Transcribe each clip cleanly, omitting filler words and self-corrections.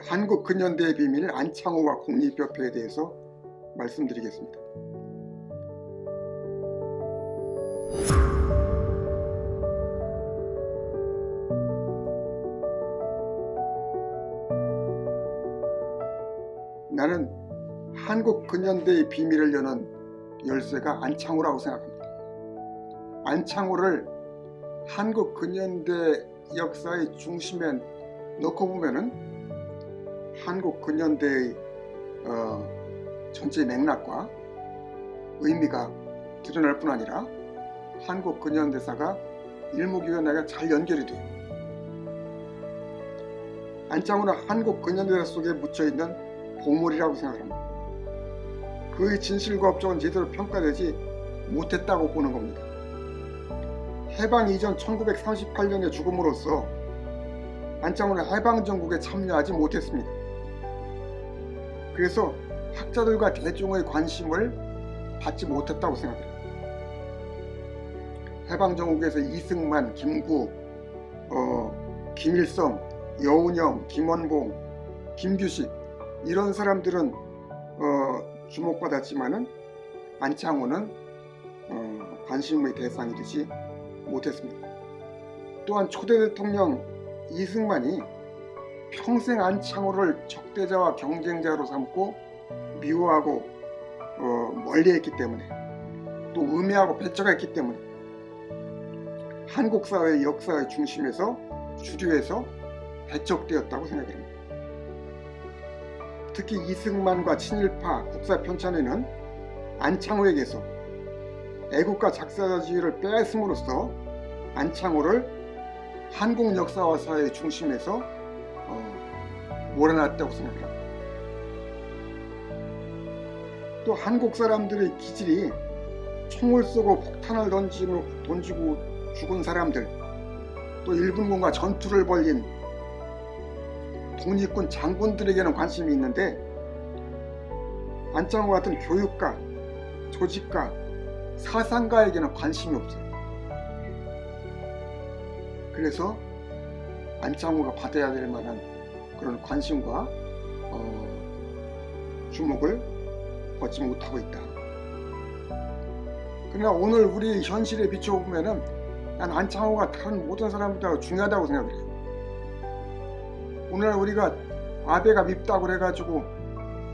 한국 근현대의 비밀 안창호와 국립협회에 대해서 말씀드리겠습니다. 나는 한국 근현대의 비밀을 여는 열쇠가 안창호라고 생각합니다. 안창호를 한국 근현대 역사의 중심에 넣고 보면은 한국 근현대의 전체 맥락과 의미가 드러날 뿐 아니라 한국 근현대사가 일목요연하게 잘 연결이 돼요. 안창호는 한국 근현대사 속에 묻혀있는 보물이라고 생각합니다. 그의 진실과 업적은 제대로 평가되지 못했다고 보는 겁니다. 해방 이전 1938년에 죽음으로써 안창호는 해방정국에 참여하지 못했습니다. 그래서 학자들과 대중의 관심을 받지 못했다고 생각합니다. 해방정국에서 이승만, 김구, 김일성, 여운형, 김원봉, 김규식 이런 사람들은 주목받았지만은 안창호는 관심의 대상이 되지 못했습니다. 또한 초대 대통령 이승만이 평생 안창호를 적대자와 경쟁자로 삼고 미워하고 멀리했기 때문에, 또 음해하고 배척했기 때문에 한국 사회의 역사의 중심에서 주류에서 배척되었다고 생각합니다. 특히 이승만과 친일파 국사 편찬에는 안창호에게서 애국가 작사지위를 빼앗음으로써 안창호를 한국 역사와 사회의 중심에서 몰아놨다고 생각합니다. 또 한국 사람들의 기질이 총을 쏘고 폭탄을 던지고 죽은 사람들, 또 일본군과 전투를 벌인 독립군 장군들에게는 관심이 있는데 안창호 같은 교육가, 조직가, 사상가에게는 관심이 없어요. 그래서 안창호가 받아야 될 만한 그런 관심과 주목을 받지 못하고 있다. 그러나 오늘 우리 현실에 비춰보면은 난 안창호가 다른 모든 사람보다 중요하다고 생각을 해요. 오늘 우리가 아베가 밉다고 해가지고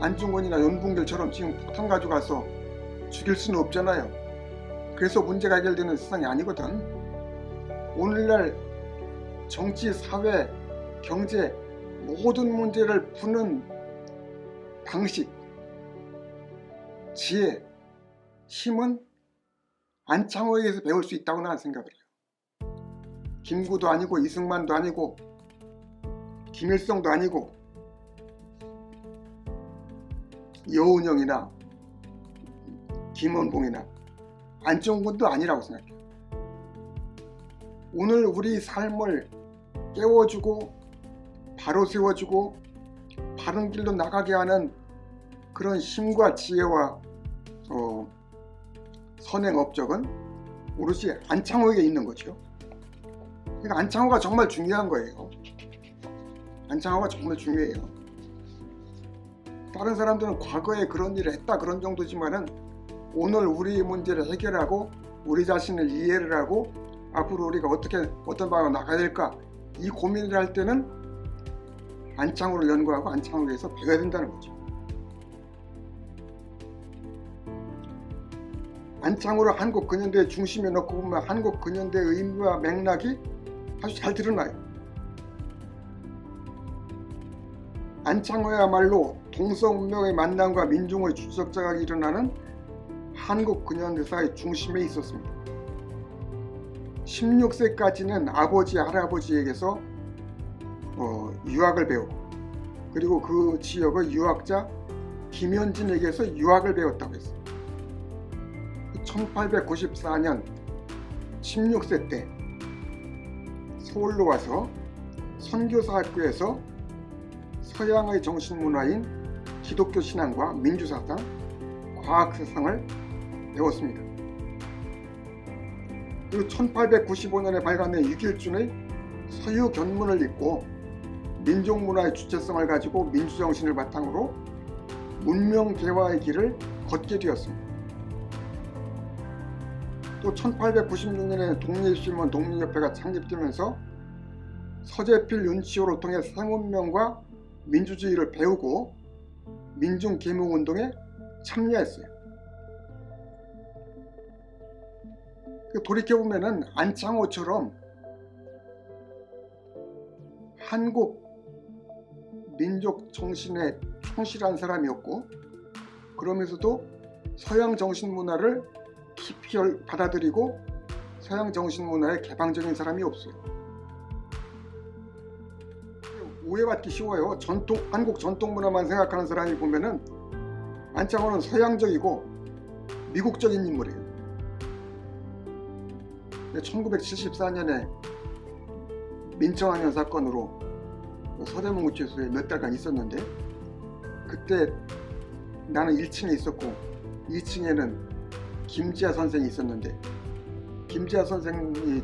안중근이나 연봉길처럼 지금 폭탄 가져가서 죽일 수는 없잖아요. 그래서 문제가 해결되는 세상이 아니거든. 오늘날 정치, 사회, 경제 모든 문제를 푸는 방식, 지혜, 힘은 안창호에게서 배울 수 있다고 나는 생각을 해요. 김구도 아니고 이승만도 아니고 김일성도 아니고 여운형이나 김원봉이나 안중근도 아니라고 생각해요. 오늘 우리 삶을 깨워주고 바로 세워주고 바른 길로 나가게 하는 그런 힘과 지혜와 선행 업적은 오롯이 안창호에게 있는 거죠. 그러니까 안창호가 정말 중요한 거예요. 안창호가 정말 중요해요. 다른 사람들은 과거에 그런 일을 했다 그런 정도지만은 오늘 우리 문제를 해결하고 우리 자신을 이해를 하고 앞으로 우리가 어떤 방향으로 나가야 될까 이 고민을 할 때는 안창호를 연구하고 안창호에서 배워야 된다는 거죠. 안창호를 한국 근현대의 중심에 넣고 보면 한국 근현대의 의미와 맥락이 아주 잘 드러나요. 안창호야말로 동서문명의 만남과 민중의 주적자가 일어나는 한국 근현대사의 중심에 있었습니다. 16세까지는 아버지, 할아버지에게서 유학을 배우고 그리고 그 지역의 유학자 김현진에게서 유학을 배웠다고 했어요. 1894년 16세 때 서울로 와서 선교사학교에서 서양의 정신문화인 기독교 신앙과 민주사상, 과학세상을 배웠습니다. 그리고 1895년에 발간된 유길준의 서유견문을 읽고 민족문화의 주체성을 가지고 민주정신을 바탕으로 문명개화의 길을 걷게 되었습니다. 또 1896년에 독립신문 독립협회가 창립되면서 서재필 윤치호를 통해 새문명과 민주주의를 배우고 민중개몽운동에 참여했어요. 돌이켜보면 안창호처럼 한국 민족 정신에 충실한 사람이었고, 그러면서도 서양 정신 문화를 깊이 받아들이고 서양 정신 문화에 개방적인 사람이 없어요. 오해받기 쉬워요. 한국 전통 문화만 생각하는 사람이 보면은 안창호는 서양적이고 미국적인 인물이에요. 1974년에 민청학년 사건으로 서대문구치소에 몇 달간 있었는데, 그때 나는 1층에 있었고 2층에는 김지아 선생이 있었는데, 김지아 선생이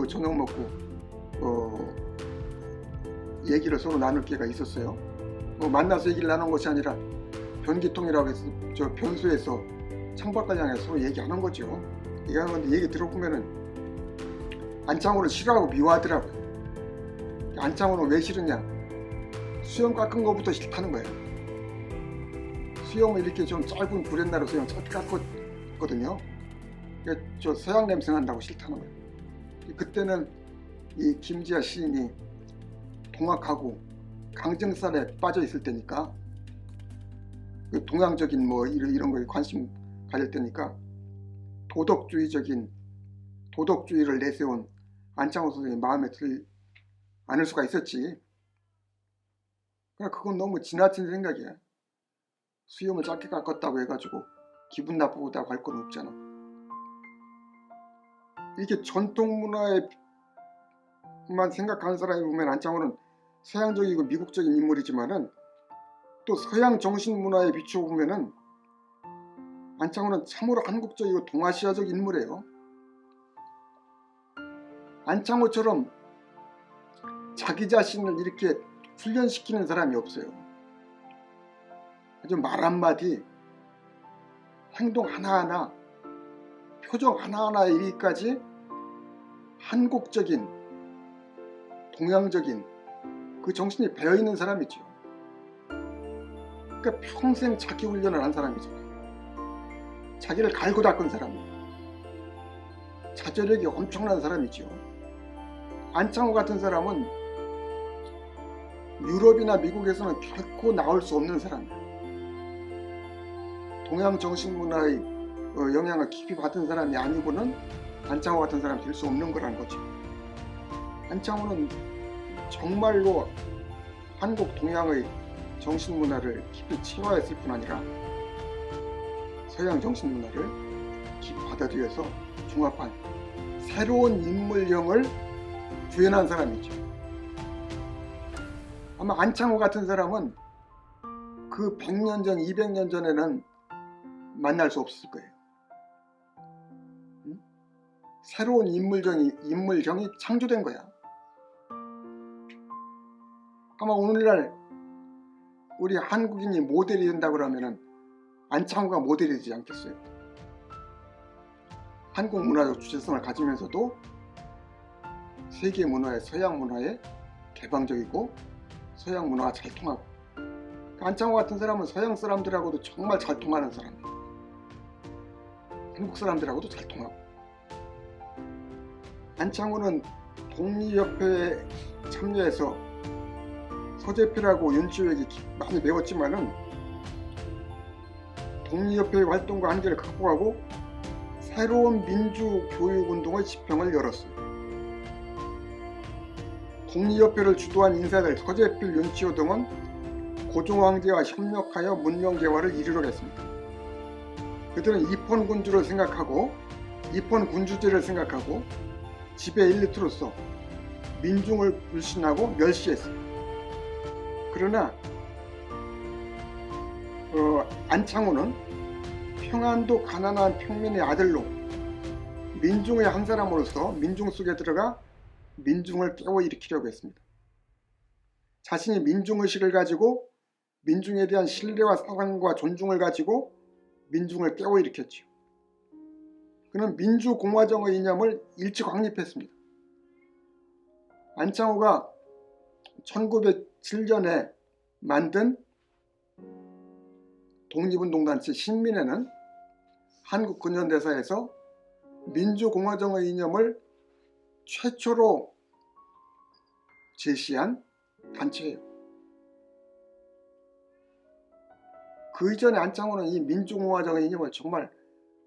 저녁 먹고 얘기를 서로 나눌 기회가 있었어요. 만나서 얘기를 나눈 것이 아니라 변기통이라고 해서 저 변소에서 창밖을 향해 서로 얘기하는 거죠. 얘기하는 건데, 얘기 들어보면은 안창호를 싫어하고 미워하더라고요. 안창호는 왜 싫으냐? 수염 깎은 거부터 싫다는 거예요. 수염을 이렇게 좀 짧은 구렛나루 수염 짧게 깎았거든요. 저 서양 냄새 난다고 싫다는 거예요. 그때는 이 김지아 시인이 동학하고 강정살에 빠져 있을 때니까, 동양적인 이런 거에 관심 가질 때니까 도덕주의를 내세운 안창호 선생이 마음에 들지 않을 수가 있었지. 그건 너무 지나친 생각이야. 수염을 짧게 깎았다고 해가지고 기분 나쁘다고 할 건 없잖아. 이렇게 전통 문화에만 생각하는 사람이 보면 안창호는 서양적이고 미국적인 인물이지만은, 또 서양 정신 문화에 비춰보면은 안창호는 참으로 한국적이고 동아시아적 인물이에요. 안창호처럼 자기 자신을 이렇게 훈련시키는 사람이 없어요. 아주 말 한마디, 행동 하나하나, 표정 하나하나에 이르기까지 한국적인, 동양적인 그 정신이 배어있는 사람이죠. 그러니까 평생 자기 훈련을 한 사람이잖아요. 자기를 갈고 닦은 사람이에요. 자제력이 엄청난 사람이죠. 안창호 같은 사람은 유럽이나 미국에서는 결코 나올 수 없는 사람이에요. 동양 정신문화의 영향을 깊이 받은 사람이 아니고는 안창호 같은 사람이 될 수 없는 거라는 거죠. 안창호는 정말로 한국 동양의 정신문화를 깊이 체화했을 뿐 아니라 서양 정신문화를 깊이 받아들여서 중합한 새로운 인물형을 구현한 사람이죠. 아마 안창호 같은 사람은 그 100년 전, 200년 전에는 만날 수 없을 거예요. 새로운 인물형이 창조된 거야. 아마 오늘날 우리 한국인이 모델이 된다고 그러면은 안창호가 모델이 되지 않겠어요? 한국 문화적 주체성을 가지면서도 세계 문화에, 서양 문화에 개방적이고 서양 문화가 잘 통하고, 안창호 같은 사람은 서양 사람들하고도 정말 잘 통하는 사람이에요. 한국 사람들하고도 잘 통하고. 안창호는 독립협회에 참여해서 서재필하고 윤치호에게 많이 배웠지만은 독립협회의 활동과 한계를 극복하고 새로운 민주교육운동의 지평을 열었어요. 독립협회를 주도한 인사들 서재필, 윤치호 등은 고종황제와 협력하여 문명개화를 이루려고 했습니다. 그들은 입헌군주를 생각하고 입헌군주제를 생각하고 지배 엘리트로서 민중을 불신하고 멸시했어요. 그러나 안창호는 평안도 가난한 평민의 아들로 민중의 한 사람으로서 민중 속에 들어가 민중을 깨워 일으키려고 했습니다. 자신이 민중의식을 가지고 민중에 대한 신뢰와 사랑과 존중을 가지고 민중을 깨워일으켰죠. 그는 민주공화정의 이념을 일찍 확립했습니다. 안창호가 1907년에 만든 독립운동단체 신민회는 한국 근현대사에서 민주공화정의 이념을 최초로 제시한 단체예요. 그 이전에 안창호는 이 민주공화정의 이념을 정말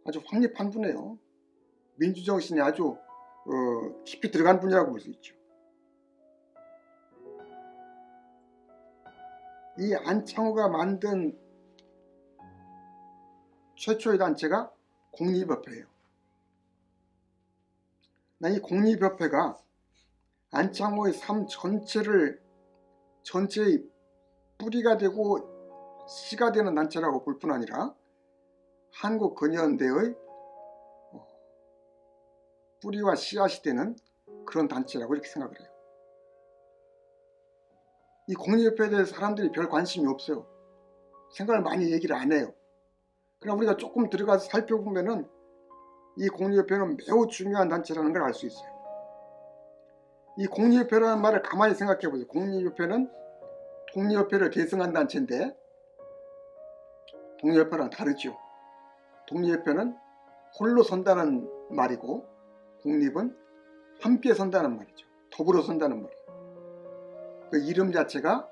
아주 확립한 분이에요. 민주정신이 아주 깊이 들어간 분이라고 볼 수 있죠. 이 안창호가 만든 최초의 단체가 공립협회예요. 이 공립협회가 안창호의 삶 전체의 뿌리가 되고 씨가 되는 단체라고 볼 뿐 아니라 한국 근현대의 뿌리와 씨앗이 되는 그런 단체라고 이렇게 생각을 해요. 이 공립협회에 대해서 사람들이 별 관심이 없어요. 생각을 많이 얘기를 안 해요. 그러나 우리가 조금 들어가서 살펴보면은 이 공립협회는 매우 중요한 단체라는 걸 알 수 있어요. 이 공립협회라는 말을 가만히 생각해 보세요. 공립협회는 독립협회를 계승한 단체인데 독립협회랑 다르죠. 독립협회는 홀로 선다는 말이고 공립은 함께 선다는 말이죠. 더불어 선다는 말이에요. 그 이름 자체가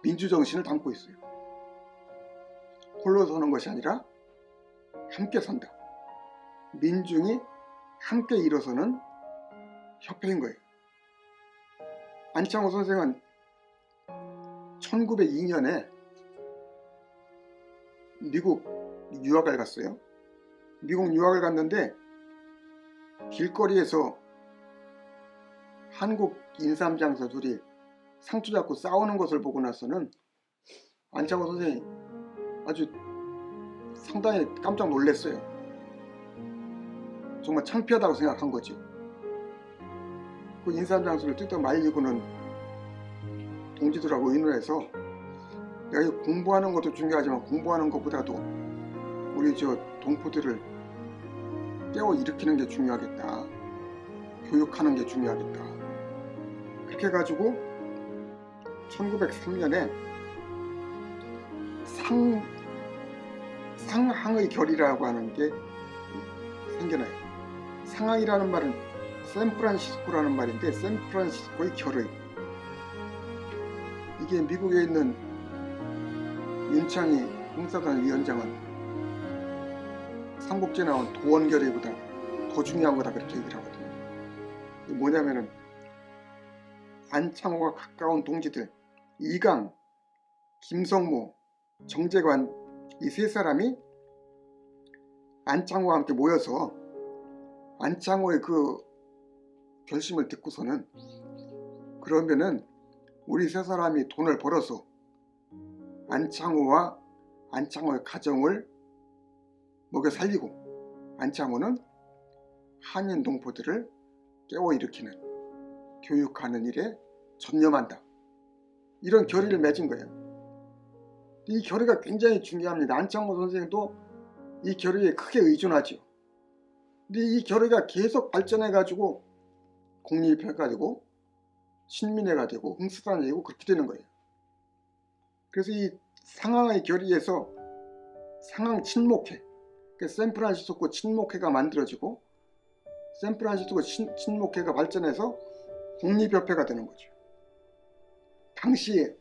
민주정신을 담고 있어요. 홀로 서는 것이 아니라 함께 선다. 민중이 함께 일어서는 협회인 거예요. 안창호 선생은 1902년에 미국 유학을 갔어요. 미국 유학을 갔는데 길거리에서 한국 인삼장사 둘이 상투 잡고 싸우는 것을 보고 나서는 안창호 선생이 아주 상당히 깜짝 놀랐어요. 정말 창피하다고 생각한 거죠. 그 인삼장수를 뜯어 말리고는 동지들하고 의논해서 내가 공부하는 것도 중요하지만 공부하는 것보다도 우리 동포들을 깨워 일으키는 게 중요하겠다. 교육하는 게 중요하겠다. 그렇게 해가지고 1903년에 상항의 결의라고 하는 게 생겨나요. 상항이라는 말은 샌프란시스코라는 말인데 샌프란시스코의 결의. 이게 미국에 있는 윤창희 공사단 위원장은 삼국지에 나온 도원결의보다 더 중요한 거다 그렇게 얘기를 하거든요. 이게 뭐냐면은 안창호가 가까운 동지들 이강, 김성무, 정재관 이 세 사람이 안창호와 함께 모여서 안창호의 그 결심을 듣고서는 그러면은 우리 세 사람이 돈을 벌어서 안창호와 안창호의 가정을 먹여 살리고 안창호는 한인 동포들을 깨워 일으키는 교육하는 일에 전념한다. 이런 결의를 맺은 거예요. 이 결의가 굉장히 중요합니다. 안창호 선생도 이 결의에 크게 의존하죠. 근데 이 결의가 계속 발전해가지고 공립회가 되고 신민회가 되고 흥수단이 되고 그렇게 되는 거예요. 그래서 이 상항의 결의에서 상항 친목회, 샌프란시스코 친목회가 만들어지고 샌프란시스코 친목회가 발전해서 공립협회가 되는 거죠. 당시에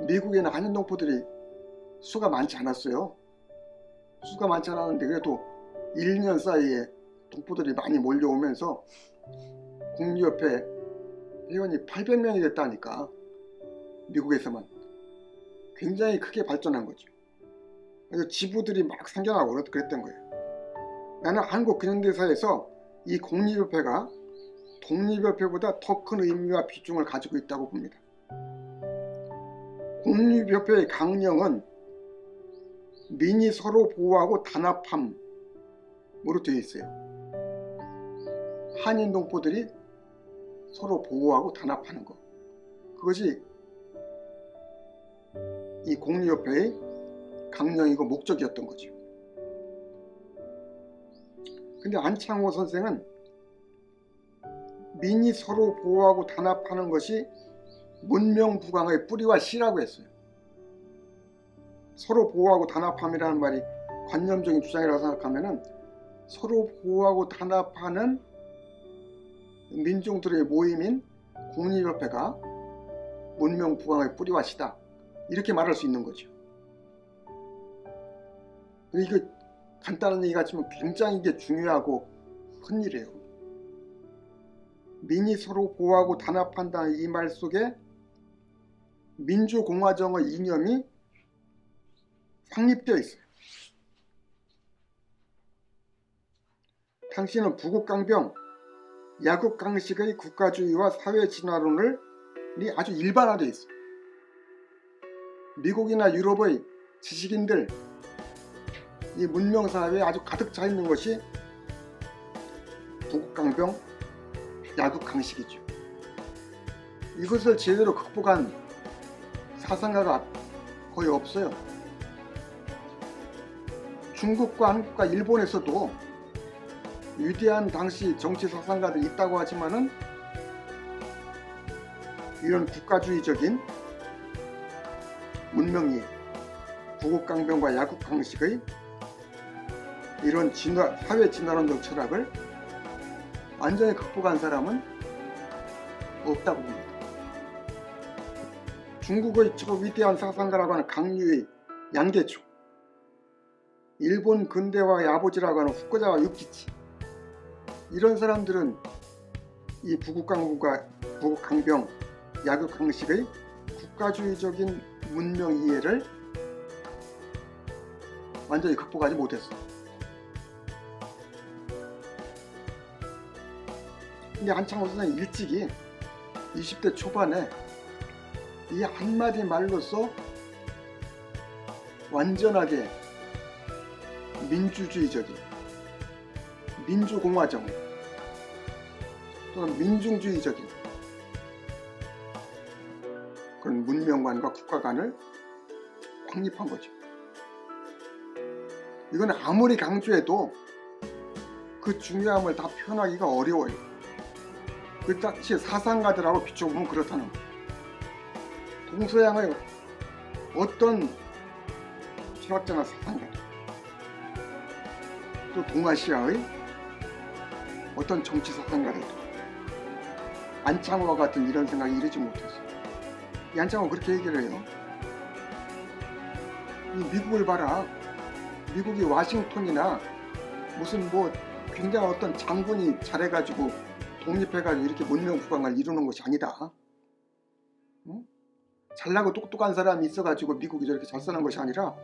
미국에는 한인 동포들이 수가 많지 않았어요. 수가 많지 않았는데 그래도 1년 사이에 동포들이 많이 몰려오면서 공립협회 회원이 800명이 됐다니까. 미국에서만 굉장히 크게 발전한 거죠. 그래서 지부들이 막 생겨나고 그랬던 거예요. 나는 한국 근현대사에서 이 공립협회가 독립협회보다 더 큰 의미와 비중을 가지고 있다고 봅니다. 공립협회의 강령은 민이 서로 보호하고 단합함으로 되어 있어요. 한인 동포들이 서로 보호하고 단합하는 거. 그것이 이 공리협회의 강령이고 목적이었던 거죠. 근데 안창호 선생은 민이 서로 보호하고 단합하는 것이 문명부강의 뿌리와 씨라고 했어요. 서로 보호하고 단합함이라는 말이 관념적인 주장이라고 생각하면은 서로 보호하고 단합하는 민중들의 모임인 공리협회가 문명부강의 뿌리와 씨다, 이렇게 말할 수 있는 거죠. 이거 간단한 얘기 같지만 굉장히 이게 중요하고 큰 일이에요. 민이 서로 보호하고 단합한다는 이 말 속에 민주공화정의 이념이 확립되어 있어요. 당시는 부국강병, 야국강식의 국가주의와 사회진화론이 아주 일반화되어 있어요. 미국이나 유럽의 지식인들, 이 문명사회에 아주 가득 차 있는 것이 부국강병, 야국강식이죠. 이것을 제대로 극복한 사상가가 거의 없어요. 중국과 한국과 일본에서도 위대한 당시 정치 사상가들이 있다고 하지만은 이런 국가주의적인 문명이 부국강병과 야국강식의 이런 사회 진화론적 철학을 완전히 극복한 사람은 없다고 봅니다. 중국의 위대한 사상가라고 하는 강류의 양계초, 일본 근대화의 아버지라고 하는 후쿠자와 유키치, 이런 사람들은 이 부국강병, 야국강식의 국가주의적인 문명 이해를 완전히 극복하지 못했어요. 근데 안창호 선생이 일찍이 20대 초반에 이 한마디 말로써 완전하게 민주주의적인, 민주공화정 또는 민중주의적인 그런 문명관과 국가관을 확립한 거죠. 이건 아무리 강조해도 그 중요함을 다 표현하기가 어려워요. 그 당시 사상가들하고 비춰보면 그렇다는 거예요. 동서양의 어떤 철학자나 사상가, 또 동아시아의 어떤 정치 사상가들도 안창호와 같은 이런 생각이 이르지 못했어요. 이 안창호가 그렇게 얘기를 해요. 이 미국을 봐라. 미국이 워싱턴이나 무슨 뭐 굉장한 어떤 장군이 잘해가지고 독립해가지고 이렇게 문명부강을 이루는 것이 아니다. 응? 잘나고 똑똑한 사람이 있어가지고 미국이 저렇게 잘 사는 것이 아니라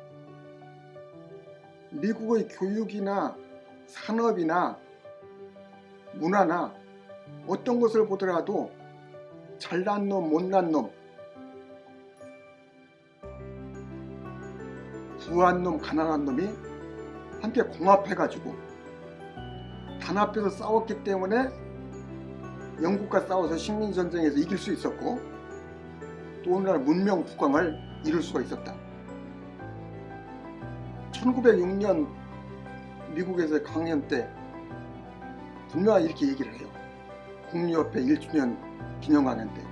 미국의 교육이나 산업이나 문화나 어떤 것을 보더라도 잘난 놈, 못난 놈, 부한 놈, 가난한 놈이 함께 공합해가지고 단합해서 싸웠기 때문에 영국과 싸워서 식민전쟁에서 이길 수 있었고 또 오늘날 문명부강을 이룰 수가 있었다. 1906년 미국에서의 강연 때 분명히 이렇게 얘기를 해요. 공리협회 1주년 기념 강연 때.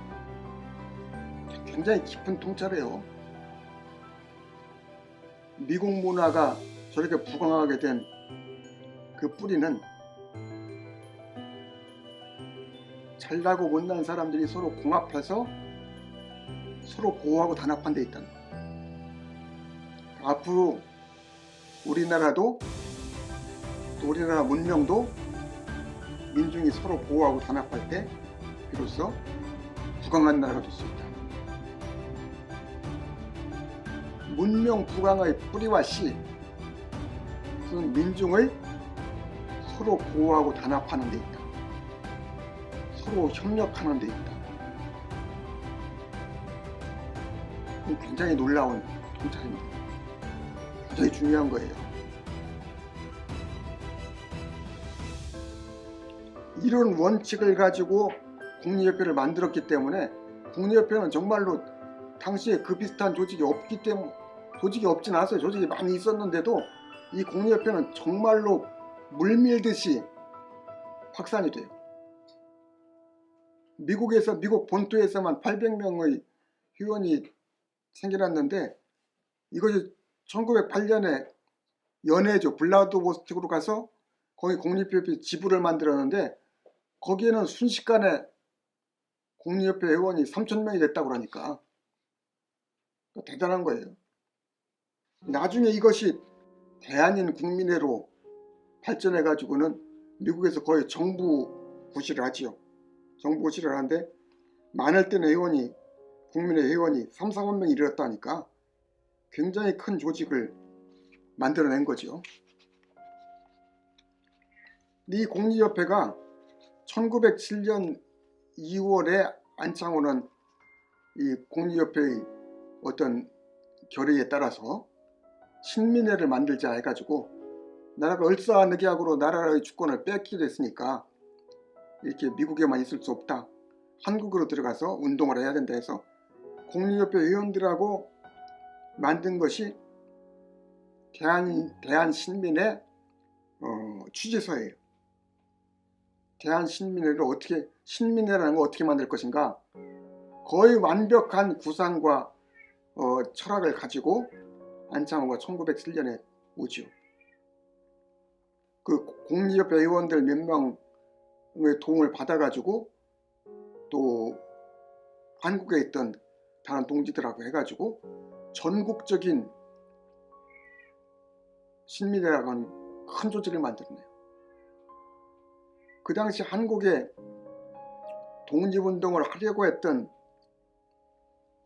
굉장히 깊은 통찰이에요. 미국 문화가 저렇게 부강하게 된 그 뿌리는 잘나고 못난 사람들이 서로 공합해서 서로 보호하고 단합한 데 있다는 거예요. 앞으로 우리나라도 또 우리나라 문명도 민중이 서로 보호하고 단합할 때 비로소 부강한 나라가 될 수 있다. 문명 부강의 뿌리와 씨, 그건 민중을 서로 보호하고 단합하는 데 있다. 서로 협력하는 데 있다. 굉장히 놀라운 통찰입니다. 굉장히 중요한 거예요. 이런 원칙을 가지고 공리협회를 만들었기 때문에 공리협회는 정말로 당시에 그 비슷한 조직이 없기 때문에, 조직이 없진 않았어요. 조직이 많이 있었는데도 이 공리협회는 정말로 물밀듯이 확산이 돼요. 미국 본토에서만 800명의 회원이 생겨났는데, 이것이 1908년에 연해죠. 블라디보스톡으로 가서 거기 공리협회 지부를 만들었는데, 거기에는 순식간에 공리협회 회원이 3,000명이 됐다고 그러니까 대단한 거예요. 나중에 이것이 대한인 국민회로 발전해 가지고는 미국에서 거의 정부 고시를 하지요. 정부 고시를 하는데, 많을 때는 회원이, 국민회 회원이 3, 4만 명이 이르렀다니까 굉장히 큰 조직을 만들어낸 거죠. 이 공리협회가 1907년 2월에 안창호는 이 공리협회의 어떤 결의에 따라서 신민회를 만들자 해가지고, 나라가 을사늑약으로 나라의 주권을 뺏기게 됐으니까 이렇게 미국에만 있을 수 없다, 한국으로 들어가서 운동을 해야 된다 해서 공리협회 회원들하고 만든 것이 대한신민회 취지서예요. 대한신민회를 어떻게, 신민회라는 걸 어떻게 만들 것인가, 거의 완벽한 구상과 철학을 가지고 안창호가 1907년에 오죠. 그 공리협회 회원들 몇 명의 도움을 받아가지고, 또 한국에 있던 다른 동지들하고 해가지고 전국적인 신민회라고 하는 큰 조직을 만들었네요. 그 당시 한국에 독립운동을 하려고 했던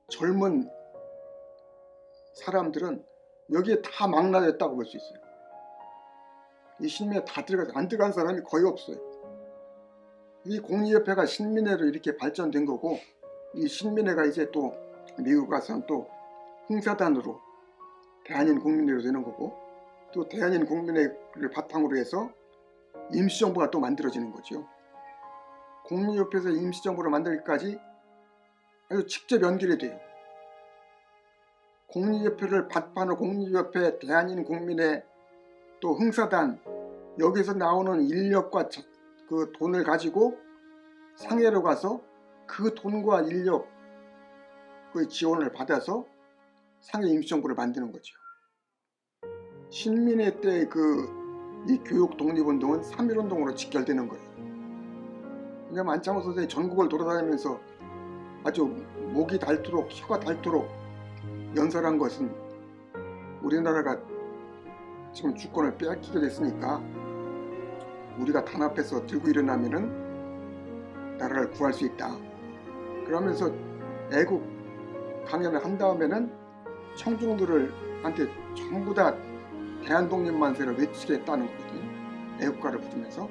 젊은 사람들은 여기에 다 망라됐다고 볼 수 있어요. 이 신민회에 다 안 들어간 사람이 거의 없어요. 이 공리협회가 신민회로 이렇게 발전된 거고, 이 신민회가 이제 또 미국 가서는 또 흥사단으로 대한인 국민회로 되는 거고, 또 대한인 국민회를 바탕으로 해서 임시정부가 또 만들어지는 거죠. 공리협회에서 임시정부를 만들기까지 아주 직접 연결이 돼요. 공리협회를 바탕으로 공리협회, 대한인 국민회, 또 흥사단, 여기서 나오는 인력과 그 돈을 가지고 상해로 가서 그 돈과 인력, 그 지원을 받아서 상해 임시정부를 만드는 거죠. 신민회 때 이 교육 독립운동은 3.1운동으로 직결되는 거예요. 왜냐하면 안창호 선생이 전국을 돌아다니면서 아주 목이 닳도록, 혀가 닳도록 연설한 것은, 우리나라가 지금 주권을 빼앗기게 됐으니까 우리가 단합해서 들고 일어나면은 나라를 구할 수 있다. 그러면서 애국 강연을 한 다음에는 청중들한테 전부 다 대한독립만세를 외치게 했다는 거거든요. 애국가를 부르면서.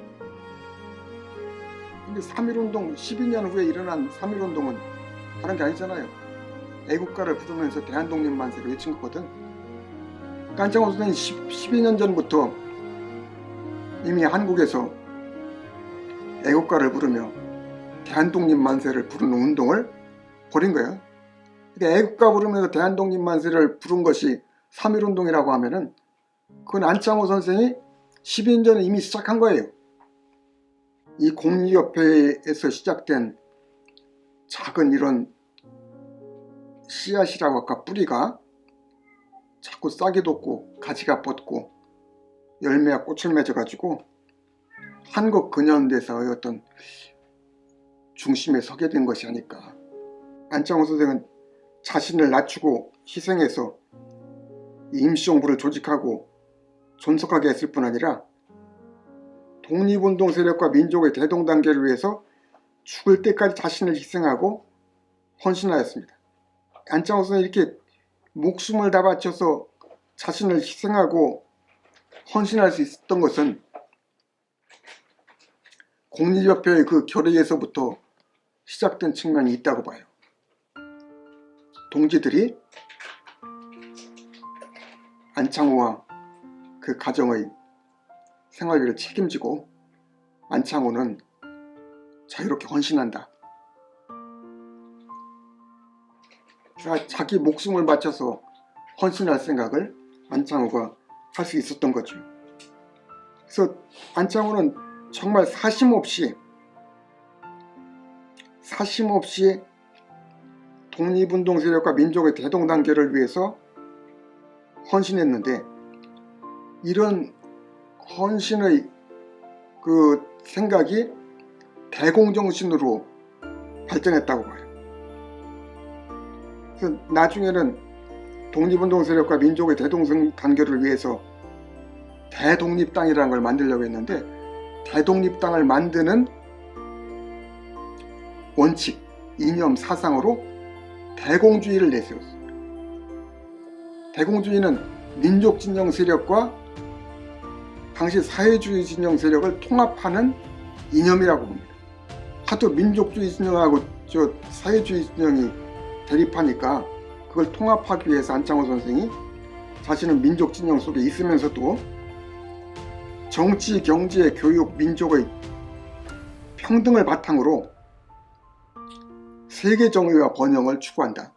근데 3.1운동, 12년 후에 일어난 3.1운동은 다른 게 아니잖아요. 애국가를 부르면서 대한독립만세를 외친 거거든. 안창호 선생이 12년 전부터 이미 한국에서 애국가를 부르며 대한독립만세를 부르는 운동을 벌인 거예요. 그러니까 애국가 부르면서 대한독립만세를 부른 것이 3.1운동이라고 하면은, 그건 안창호 선생이 12년 전에 이미 시작한 거예요. 이 공리협회에서 시작된 작은 이런 씨앗이라고 할까, 뿌리가 자꾸 싹이 돋고 가지가 뻗고 열매와 꽃을 맺어가지고 한국 근현대사의 어떤 중심에 서게 된 것이 아닐까. 안창호 선생은 자신을 낮추고 희생해서 임시정부를 조직하고 존속하게 했을 뿐 아니라 독립운동 세력과 민족의 대동단계를 위해서 죽을 때까지 자신을 희생하고 헌신하였습니다. 안창호 선생이 이렇게 목숨을 다 바쳐서 자신을 희생하고 헌신할 수 있었던 것은 공리협회의 그 결의에서부터 시작된 측면이 있다고 봐요. 동지들이 안창호와 그 가정의 생활비를 책임지고, 안창호는 자유롭게 헌신한다. 자기 목숨을 바쳐서 헌신할 생각을 안창호가 할 수 있었던 거죠. 그래서 안창호는 정말 사심없이 독립운동 세력과 민족의 대동단결을 위해서 헌신했는데, 이런 헌신의 그 생각이 대공정신으로 발전했다고 봐요. 그래서 나중에는 독립운동 세력과 민족의 대동단결을 위해서 대독립당이라는 걸 만들려고 했는데, 대독립당을 만드는 원칙, 이념, 사상으로 대공주의를 내세웠어요. 대공주의는 민족 진영 세력과 당시 사회주의 진영 세력을 통합하는 이념이라고 봅니다. 하도 민족주의 진영하고 사회주의 진영이 대립하니까 그걸 통합하기 위해서 안창호 선생이 자신은 민족 진영 속에 있으면서도 정치, 경제, 교육, 민족의 평등을 바탕으로 세계 정의와 번영을 추구한다.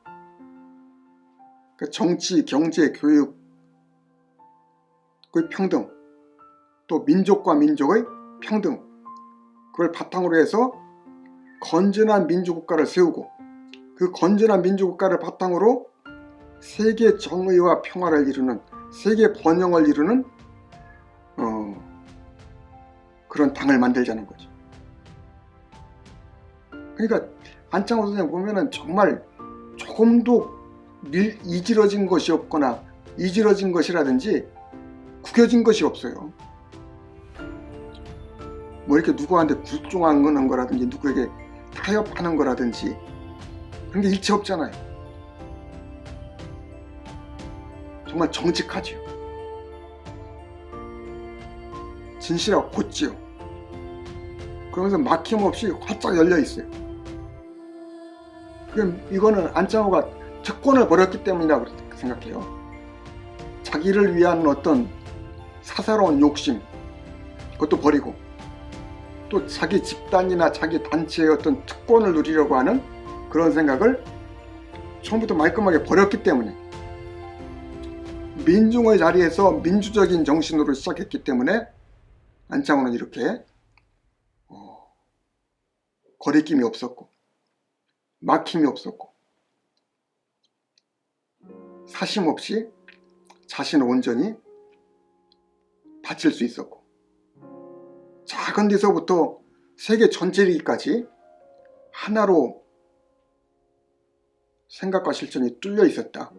그러니까 정치, 경제, 교육의 평등, 또 민족과 민족의 평등, 그걸 바탕으로 해서 건전한 민주국가를 세우고, 그 건전한 민주국가를 바탕으로 세계 정의와 평화를 이루는, 세계 번영을 이루는 그런 당을 만들자는 거죠. 그러니까 안창호 선생님 보면은 정말 조금도 이질어진 것이 없거나 이질어진 것이라든지 구겨진 것이 없어요. 뭐 이렇게 누구한테 굴종하는 거라든지 누구에게 타협하는 거라든지 그런 게 일체 없잖아요. 정말 정직하지요. 진실하고 곧지요. 그러면서 막힘없이 활짝 열려 있어요. 이거는 안창호가 특권을 버렸기 때문이라고 생각해요. 자기를 위한 어떤 사사로운 욕심, 그것도 버리고, 또 자기 집단이나 자기 단체의 어떤 특권을 누리려고 하는 그런 생각을 처음부터 말끔하게 버렸기 때문에, 민중의 자리에서 민주적인 정신으로 시작했기 때문에 안창호는 이렇게 거리낌이 없었고 막힘이 없었고 사심 없이 자신을 온전히 바칠 수 있었고, 작은 데서부터 세계 전체리기까지 하나로 생각과 실천이 뚫려 있었다,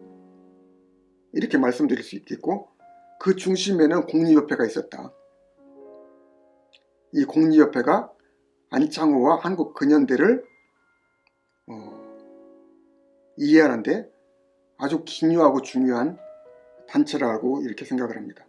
이렇게 말씀드릴 수 있겠고, 그 중심에는 공립협회가 있었다. 이 공립협회가 안창호와 한국 근현대를 이해하는데 아주 기묘하고 중요한 단체라고 이렇게 생각을 합니다.